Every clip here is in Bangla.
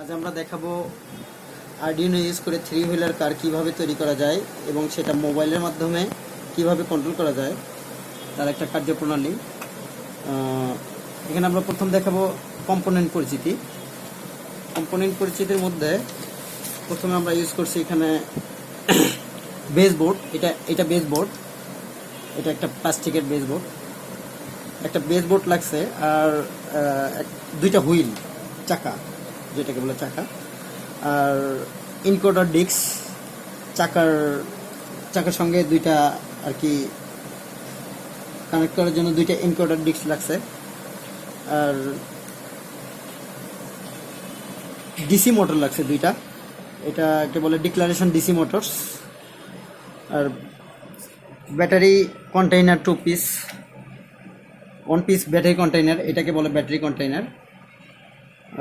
আজ আমরা দেখাবো আরডিনো ইউজ করে থ্রি হুইলার কার কিভাবে তৈরি করা যায় এবং সেটা মোবাইলের মাধ্যমে কিভাবে কন্ট্রোল করা যায় তার একটা কার্যপ্রণালী। এখানে আমরা প্রথম দেখাবো কম্পোনেন্ট পরিচিতির মধ্যে প্রথমে আমরা ইউজ করছি এখানে বেসবোর্ড। এটা বেসবোর্ড, এটা একটা প্লাস্টিকের বেসবোর্ড, একটা বেসবোর্ড লাগছে আর দুইটা হুইল, চাকা, যেটাকে বলে চাকা, আর ইনকোডার ডিস্ক, চাকার সঙ্গে দুইটা আর কি কানেক্ট করার জন্য দুইটা ইনকোডার ডিস্ক লাগছে, আর ডিসি মোটর লাগছে দুইটা, এটাকে বলে ডিক্লারেশন ডিসি মোটরস, আর battery container 2 piece, 1 piece battery container, এটাকে বলে ব্যাটারি কন্টেইনার,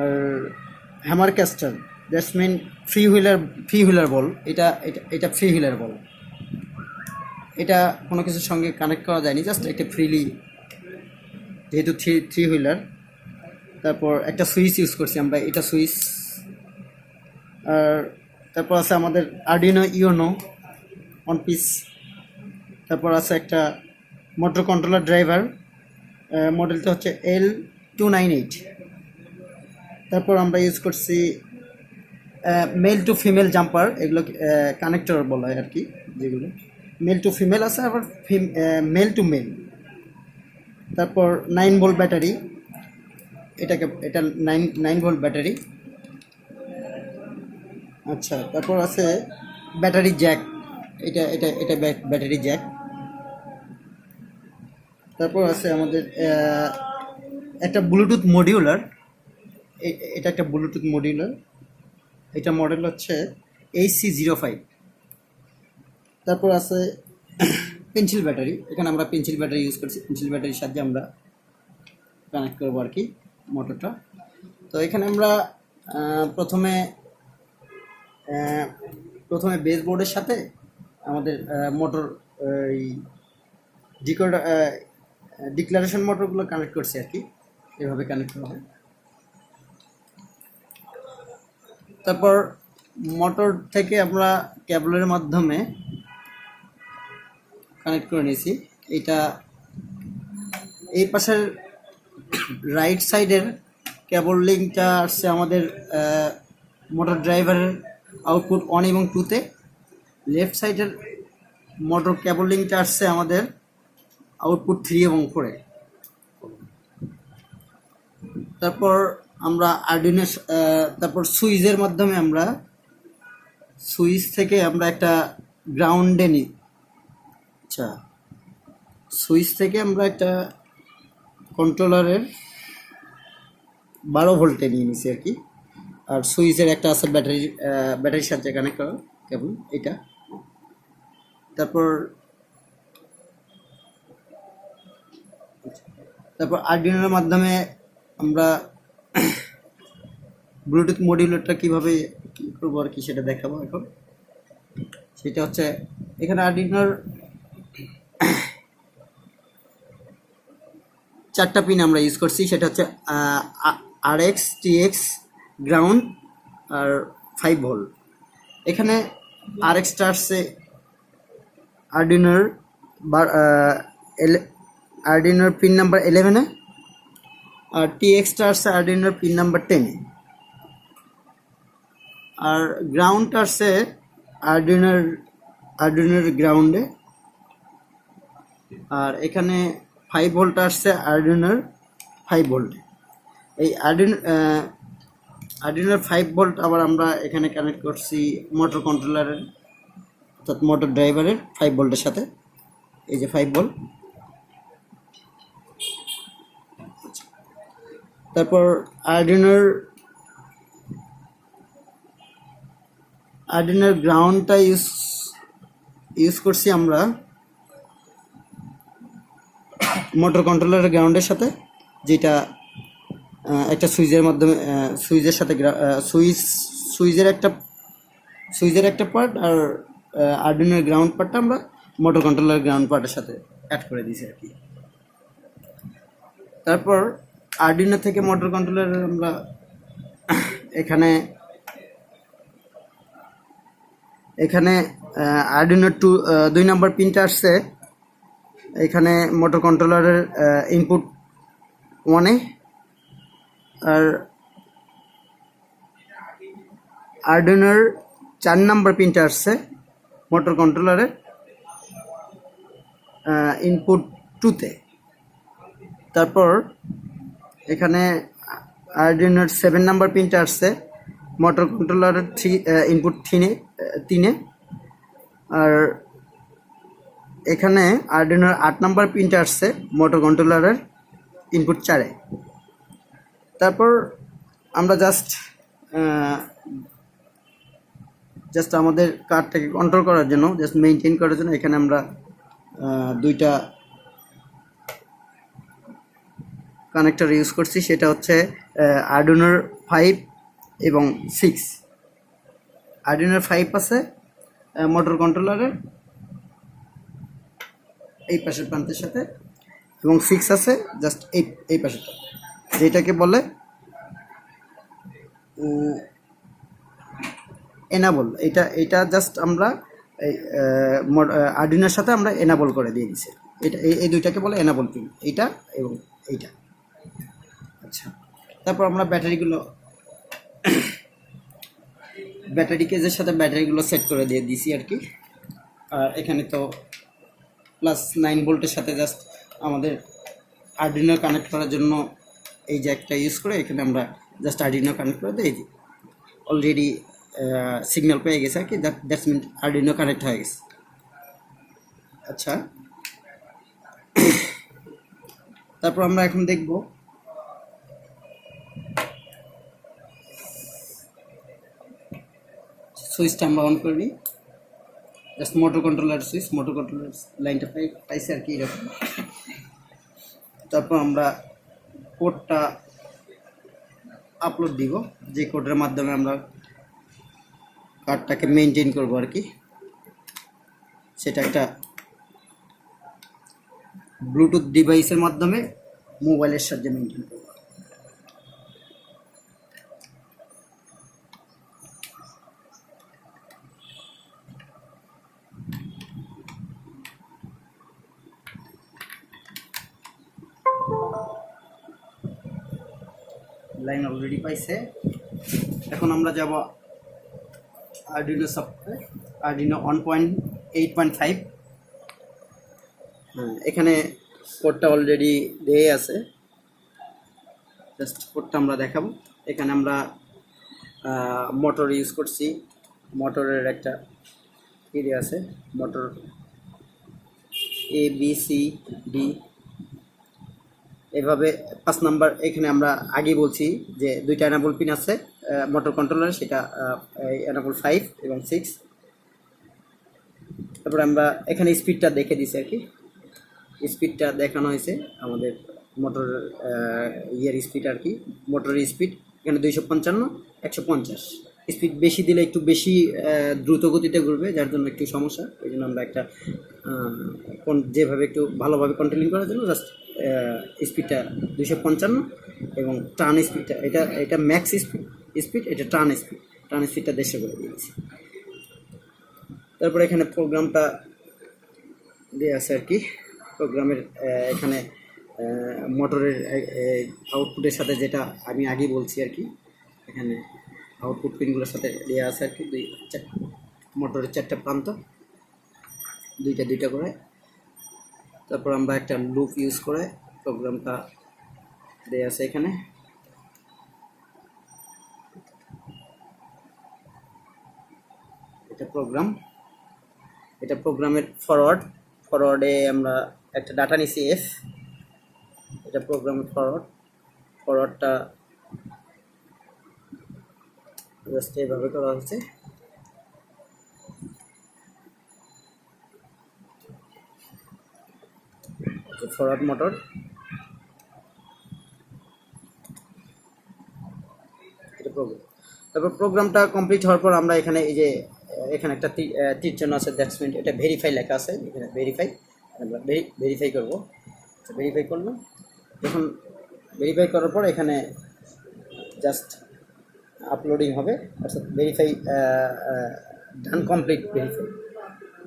আর hammer castor, that's mean free wheeler ball. এটা ফ্রি হুইলার বল, এটা কোনো কিছুর সঙ্গে কানেক্ট করা যায়নি, জাস্ট একটা ফ্রিলি, যেহেতু থ্রি হুইলার। তারপর একটা সুইচ ইউজ করছি আমরা, এটা সুইচ। আর তারপর আছে আমাদের আরডিনো ইউনো 1 পিস। তারপর আছে একটা মোটর কন্ট্রোলার ড্রাইভার, মডেলটা হচ্ছে L298। তারপর আমরা ইউজ করছি মেল টু ফিমেল জাম্পার, এগুলো কানেক্টর বলা হয় আর কি, যেগুলো মেল টু ফিমেল আছে, আবার মেল টু মেল। তারপর 9 ভোল্ট ব্যাটারি, এটা 9 ভোল্ট ব্যাটারি। আচ্ছা, তারপর আছে ব্যাটারি জ্যাক, এটা ব্যাটারি জ্যাক। তারপর আছে আমাদের একটা ব্লুটুথ মডিউলার, এটা একটা ব্লুটুথ মডিউলার, এটা মডেল হচ্ছে HC05। তারপর আছে পেন্সিল ব্যাটারি, এখানে আমরা পেন্সিল ব্যাটারি ইউজ করছি, পেন্সিল ব্যাটারির সাহায্যে আমরা কানেক্ট করবো আর কি মোটরটা। তো এখানে আমরা প্রথমে বেসবোর্ডের সাথে আমাদের মোটর এই ডিক্লারেশন মোটরগুলো কানেক্ট করছি আর কি, এভাবে কানেক্ট করা হয়। তারপর মোটর থেকে আমরা কেবলের মাধ্যমে কানেক্ট করে নিয়েছি। এটা এই পাশের রাইট সাইডের কেবল লিঙ্কটা আসছে আমাদের মোটর ড্রাইভারের আউটপুট 1 এবং 2-তে। লেফট সাইডের মোটর কেবল লিঙ্কটা আসছে আমাদের আউটপুট 3 এবং 4-এ। তারপর আমরা আরডিনো, তারপর সুইচের মাধ্যমে আমরা সুইচ থেকে আমরা একটা গ্রাউন্ডে নিই। আচ্ছা, সুইচ থেকে আমরা একটা কন্ট্রোলারের 12 ভোল্টে নিয়ে নিছি আর কি। আর সুইচের একটা আছে ব্যাটারির সাথে কানেক্ট করা কেবল, এটা। তারপর আরডিনোর মাধ্যমে আমরা ব্লুটুথ মডিউলারটা কীভাবে কী করবো আর কি সেটা দেখাবো এখন। সেটা হচ্ছে এখানে আরডিনোর 4টা পিন আমরা ইউজ করছি, সেটা হচ্ছে RX, TX, গ্রাউন্ড আর 5 ভোল্ট। এখানে RX-টা আসছে আরডিনোর পিন নাম্বার 11-এ, আর TX-টা আসছে আরডিনোর পিন নাম্বার 10-এ, আর গ্রাউন্ডটা আসছে আরডিনোর গ্রাউন্ডে, আর এখানে 5 ভোল্ট আসছে আরডিনোর 5 ভোল্টে। এই আরডিনোর 5 ভোল্ট আবার আমরা এখানে কানেক্ট করছি মোটর কন্ট্রোলারের, অর্থাৎ মোটর ড্রাইভারের 5 ভোল্টের সাথে। এই যে 5 ভোল্ট। তারপর আরডিনোর গ্রাউন্ডটা ইউজ করছি আমরা মোটর কন্ট্রোলারের গ্রাউন্ডের সাথে, যেটা একটা সুইচের মাধ্যমে সুইচের সাথে সুইচের একটা পার্ট, আর আরডিনোর গ্রাউন্ড পার্টটা আমরা মোটর কন্ট্রোলারের গ্রাউন্ড পার্টের সাথে অ্যাড করে দিয়েছি আর কি। তারপর আরডিনো থেকে মোটর কন্ট্রোলার আমরা এখানে এখানে আরডুইনো 2 নম্বর পিনটা আসছে এখানে মোটর কন্ট্রোলারের ইনপুট 1-এ, আর আরডুইনোর 4 নম্বর পিনটা আসছে মোটর কন্ট্রোলারের ইনপুট 2-তে। তারপর এখানে আরডুইনোর 7 নম্বর পিনটা আসছে মোটর কন্ট্রোলারের ইনপুট 3-এ, আর এখানে আরডুইনোর 8 নম্বর পিনটা আসছে মোটর কন্ট্রোলারের ইনপুট 4-এ। তারপর আমরা জাস্ট আমাদের কার্ডটাকে কন্ট্রোল করার জন্য, জাস্ট মেনটেন করার জন্য এখানে আমরা দুইটা কানেক্টর ইউজ করছি। সেটা হচ্ছে আরডুইনোর 5 এবং 6। আরডুইনোর 5 আছে মোটর কন্ট্রোলারের এই পাশের প্রান্তের সাথে, এবং 6 আছে জাস্ট এই পাশেরটা, যেটাকে বলে এনাবল। এটা জাস্ট আমরা আরডুইনোর সাথে আমরা এনাবল করে দিয়ে দিছি। এটা এই দুইটাকে বলে এনাবল পিন, এইটা এবং এইটা। আচ্ছা, তারপর আমরা ব্যাটারি কেজের সাথে ব্যাটারিগুলো সেট করে দিয়ে দিছি আর কি। আর এখানে তো +9 ভোল্টের সাথে জাস্ট আমাদের আরডুইনো কানেক্ট করার জন্য এই জ্যাকটা ইউজ করে এখানে আমরা জাস্ট আরডুইনো কানেক্ট করে দিয়ে দিই। অলরেডি সিগন্যাল পেয়ে গেছে আর কি, দ্যাটস মিন আরডুইনো কানেক্ট হয়ে গেছে। আচ্ছা, তারপর আমরা এখন দেখব সুইচটা আমরা অন করে নিই। Just motor controller switch, motor controller লাইনটা পাইছে আর কি এরকম। তারপর আমরা কোডটা আপলোড দিব, যে কোডের মাধ্যমে আমরা কার্ডটাকে মেনটেন করবো আর কি। সেটা একটা ব্লুটুথ ডিভাইসের মাধ্যমে মোবাইলের সাহায্যে মেনটেন করবো। লাইন অলরেডি পাইছে। এখন আমরা যাব আরডুইনো সফটওয়্যার, আরডুইনো 1.8.5। এখানে কোডটা অলরেডি দেয়ে আছে, জাস্ট কোডটা আমরা দেখাবো। এখানে আমরা মোটর ইউজ করছি, মোটরের একটা এরিয়া আছে, মোটর ABCD এভাবে 5 নাম্বার। এখানে আমরা আগে বলছি যে দুইটা এনাবল পিন আছে মোটর কন্ট্রোলার, সেটা এনাবল 5 এবং 6। তারপর আমরা এখানে স্পিডটা দেখে দিছি আর কি, স্পিডটা দেখানো হয়েছে আমাদের মোটর স্পিড আর কি। মোটরের স্পিড এখানে 255, 150। স্পিড বেশি দিলে একটু বেশি দ্রুত গতিতে ঘুরবে, যার জন্য একটু সমস্যা। ওই জন্য আমরা একটা যেভাবে একটু ভালোভাবে কন্ট্রোলিং করার জন্য জাস্ট স্পিডটা 255 এবং টার্ন স্পিডটা এটা ম্যাক্স স্পিড, এটা টার্ন স্পিডটা 150 করে দিয়েছি। তারপরে এখানে প্রোগ্রামটা দেওয়া আছে আর কি। প্রোগ্রামের এখানে মোটরের আউটপুটের সাথে, যেটা আমি আগেই বলছি আর কি, এখানে আউটপুট পিনগুলোর সাথে দেওয়া আছে আর কি। মোটরের 4টা প্রান্ত, দুইটা করে। তারপর আমরা একটা লুপ ইউজ করে প্রোগ্রামটা দেওয়া আছে এখানে। এটা প্রোগ্রামের ফরওয়ার্ডে আমরা একটা ডাটা নিছি F। এটা প্রোগ্রামের ফরওয়ার্ডটা জাস্ট এইভাবে করা হচ্ছে। ফরওয়ার্ড মোটর, এটা প্রোগ্রাম। তারপর প্রোগ্রামটা কমপ্লিট হওয়ার পর আমরা এখানে এই যে এখানে একটা তীর চিহ্ন আছে, দ্যাটস মিন এটা ভেরিফাই লেখা আছে। এখানে আমরা ভেরিফাই করবো। ভেরিফাই করলাম। যখন ভেরিফাই করার পর এখানে জাস্ট আপলোডিং হবে, অর্থাৎ ভেরিফাই ডান, কমপ্লিট ভেরিফাই।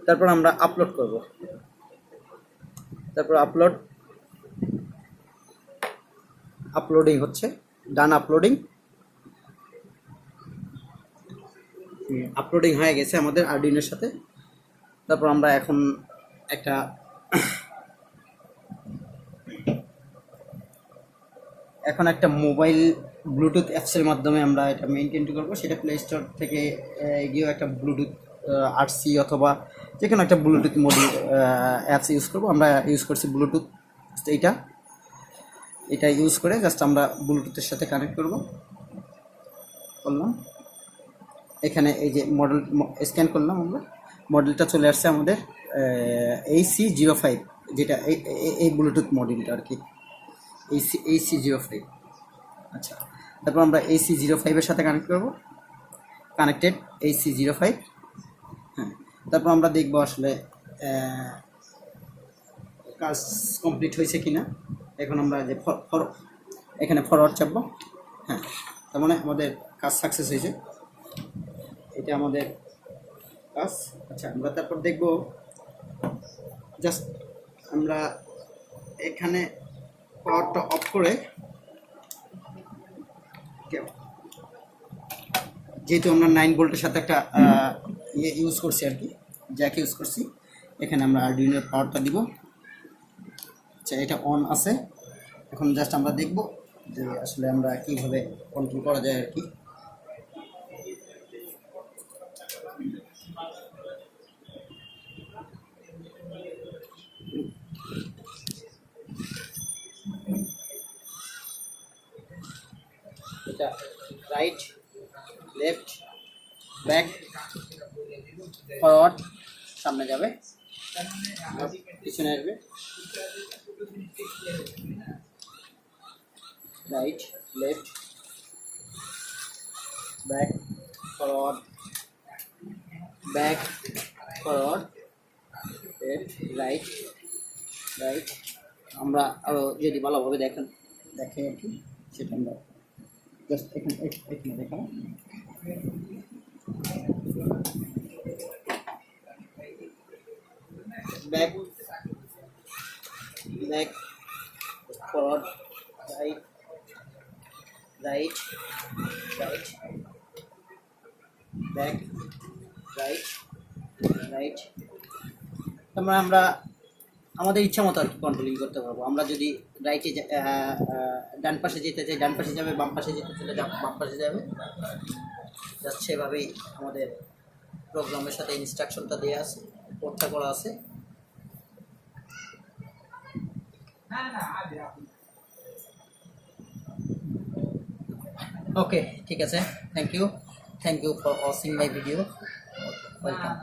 তারপর আমরা আপলোড করব। তারপর আপলোডিং হচ্ছে, ডান আপলোডিং। আপলোডিং হয়ে গেছে আমাদের আরডিনোর সাথে। তারপর আমরা এখন একটা মোবাইল ব্লুটুথ অ্যাপসের মাধ্যমে আমরা এটা মেনটেন করবো। সেটা প্লে স্টোর থেকে গিয়েও একটা ব্লুটুথ আরসি অথবা যে কোনো একটা ব্লুটুথ মডিউল অ্যাপস ইউজ করবো। আমরা ইউজ করছি ব্লুটুথ, এটা ইউজ করে জাস্ট আমরা ব্লুটুথের সাথে কানেক্ট করলাম। এখানে এই যে মডেল স্ক্যান করলাম, আমরা মডেলটা চলে আসছে আমাদের AC05, যেটা এই ব্লুটুথ মডেলটা আর কি, AC05। আচ্ছা, তারপর আমরা AC05-এর সাথে কানেক্ট করব, কানেক্টেড AC05। হ্যাঁ, তারপর আমরা দেখব আসলে কাজ কমপ্লিট হয়েছে কিনা। এখন আমরা যে এখানে ফরওয়ার্ড চাপবো। হ্যাঁ, তার মানে আমাদের কাজ সাকসেস হয়েছে, এটা আমাদের কাজ। আচ্ছা, আমরা তারপর দেখব, জাস্ট আমরা এখানে পাওয়ারটা অফ করে, যেহেতু আমরা 9 ভোল্টের সাথে একটা ইউজ করছি আর কি, জ্যাক ইউজ করছি, এখানে আমরা আরডিনোর পাওয়ারটা দিব। আচ্ছা, এটা অন আছে। এখন জাস্ট আমরা দেখব যে আসলে আমরা কীভাবে কন্ট্রোল করা যায় আর কি। এটা রাইট, লেফট, ব্যাক, ফরওয়ার্ড, সামনে যাবে, পিছনে আসবে, right, left, back, forward, back, forward, left, right, right. আমরা আরও যদি ভালোভাবে দেখে আর কি, সেটা আমরা জাস্ট এখানে দেখাবো। Back, forward, right, right, right, back, right, right. তারপরে আমরা আমাদের ইচ্ছা মতো আর কি কন্ট্রোলিং করতে পারবো। আমরা যদি রাইটে ডান পাশে যেতে চাই, ডান পাশে যাবে, বাম পাশে যেতে চাইলে বাম পাশে যাবে। জাস্ট সেভাবেই আমাদের প্রোগ্রামের সাথে ইনস্ট্রাকশনটা দেওয়া আছে, কোডটা করা আছে। ওকে, ঠিক আছে, thank you for watching my video. Welcome.